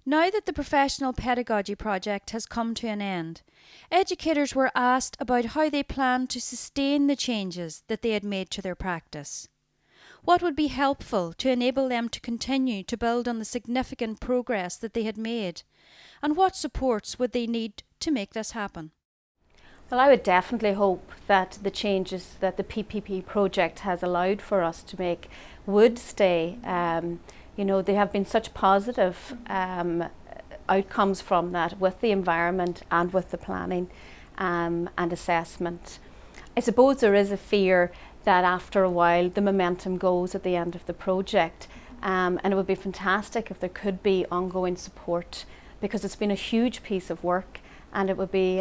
Now that the professional pedagogy project has come to an end, educators were asked about how they planned to sustain the changes that they had made to their practice. What would be helpful to enable them to continue to build on the significant progress that they had made? And what supports would they need to make this happen? Well, I would definitely hope that the changes that the PPP project has allowed for us to make would stay. There have been such positive outcomes from that with the environment and with the planning and assessment. I suppose there is a fear that after a while the momentum goes at the end of the project, and it would be fantastic if there could be ongoing support, because it's been a huge piece of work and it would be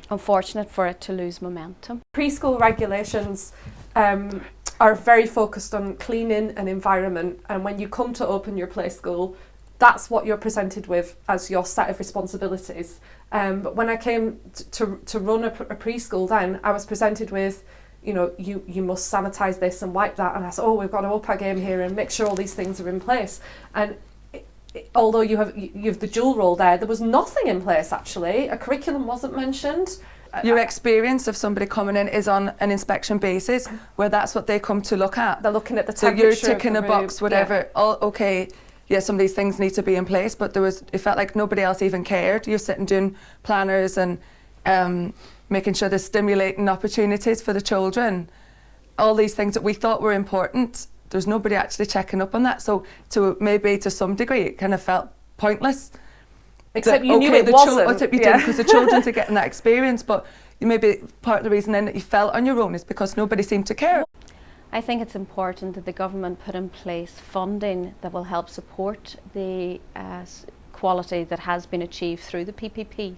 unfortunate for it to lose momentum. Preschool regulations are very focused on cleaning and environment, and when you come to open your play school, that's what you're presented with as your set of responsibilities. But when I came to run a preschool, then I was presented with, you must sanitise this and wipe that, and I said, oh, we've got an OPA game here and make sure all these things are in place. And although you have the dual role there was nothing in place actually. A curriculum wasn't mentioned. Your experience of somebody coming in is on an inspection basis where that's what they come to look at. They're looking at the temperature. So you're ticking a box, whatever. Yeah. Oh, okay, yeah, some of these things need to be in place, but it felt like nobody else even cared. You're sitting doing planners and making sure there's stimulating opportunities for the children. All these things that we thought were important, there's nobody actually checking up on that. So to some degree, it kind of felt pointless. Except you knew it wasn't. What you did, because the children are getting that experience, but maybe part of the reason then that you felt on your own is because nobody seemed to care. I think it's important that the government put in place funding that will help support the quality that has been achieved through the PPP.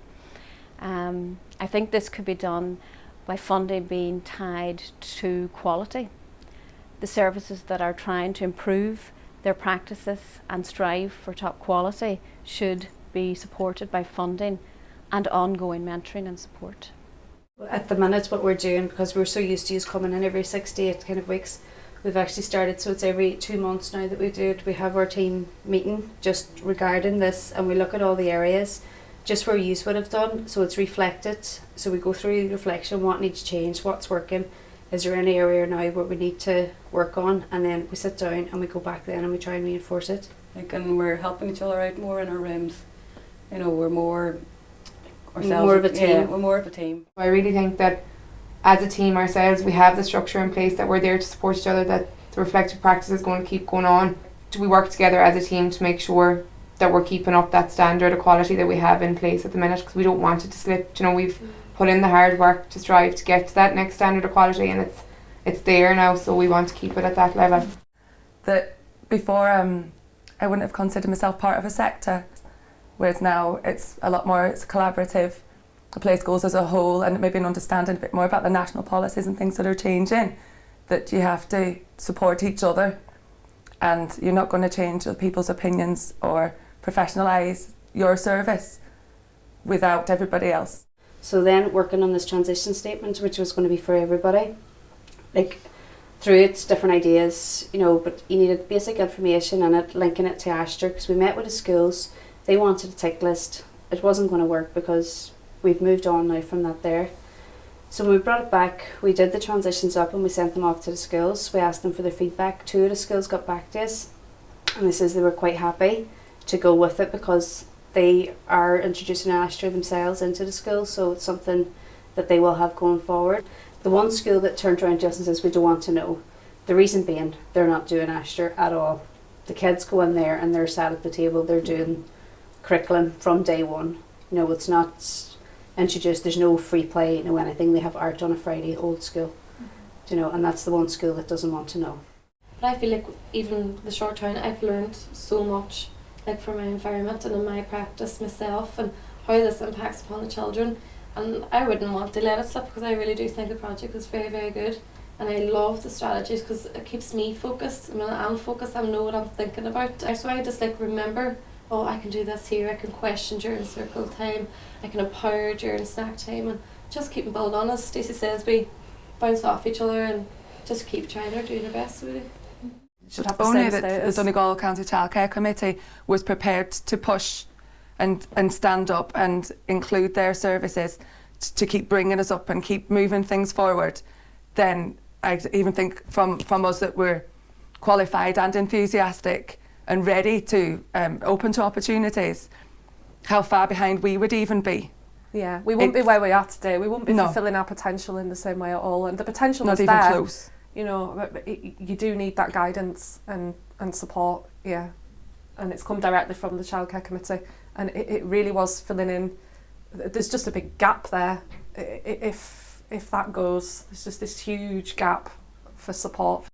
I think this could be done by funding being tied to quality. The services that are trying to improve their practices and strive for top quality should be supported by funding and ongoing mentoring and support. At the minute, what we're doing, because we're so used to coming in every 6 to 8 kind of weeks, we've actually started, so it's every 2 months now that we do it. We have our team meeting just regarding this, and we look at all the areas just where you would have done, so it's reflected. So we go through the reflection, what needs change, what's working, is there any area now where we need to work on, and then we sit down and we go back then and we try and reinforce it. And we're helping each other out more in our rooms. We're more ourselves. More of a team. Yeah, we're more of a team. I really think that as a team ourselves, we have the structure in place, that we're there to support each other, that the reflective practice is going to keep going on. We work together as a team to make sure that we're keeping up that standard of quality that we have in place at the minute, because we don't want it to slip. We've put in the hard work to strive to get to that next standard of quality, and it's there now, so we want to keep it at that level. That before I wouldn't have considered myself part of a sector, whereas now it's a lot more, it's collaborative. The play schools as a whole, and maybe an understanding a bit more about the national policies and things that are changing, that you have to support each other, and you're not going to change people's opinions or professionalise your service without everybody else. So then working on this transition statement, which was going to be for everybody, through its different ideas, but you needed basic information and it, linking it to Astra, because we met with the schools, they wanted a tick list. It wasn't going to work because we've moved on now from that there. So when we brought it back, we did the transitions up and we sent them off to the schools. We asked them for their feedback. 2 of the schools got back to us and they says they were quite happy to go with it because they are introducing Astra themselves into the school, so it's something that they will have going forward. The one school that turned around to us and says we don't want to know, the reason being they're not doing Astra at all. The kids go in there and they're sat at the table, they're doing curriculum from day one. It's not introduced, there's no free play, no anything. They have art on a Friday, old school. And that's the one school that doesn't want to know. But I feel like even the short time I've learned so much from my environment and in my practice myself, and how this impacts upon the children, and I wouldn't want to let it slip, because I really do think the project is very, very good, and I love the strategies because it keeps me focused. When I'm focused, I know what I'm thinking about, so I just remember, oh, I can do this here, I can question during circle time, I can empower during snack time, and just keep building on. As Stacey says, we bounce off each other and just keep trying or doing our best, really. should have the Only same that the status. Donegal County Childcare Committee was prepared to push and stand up and include their services to keep bringing us up and keep moving things forward, then I even think from us that we're qualified and enthusiastic and ready to open to opportunities, how far behind we would even be. Yeah, we wouldn't be where we are today. We wouldn't be No. fulfilling our potential in the same way at all. And the potential Not is even there. close. You know, but you do need that guidance and support, yeah. And it's come directly from the Childcare Committee. And it really was filling in. There's just a big gap there. If that goes, there's just this huge gap for support.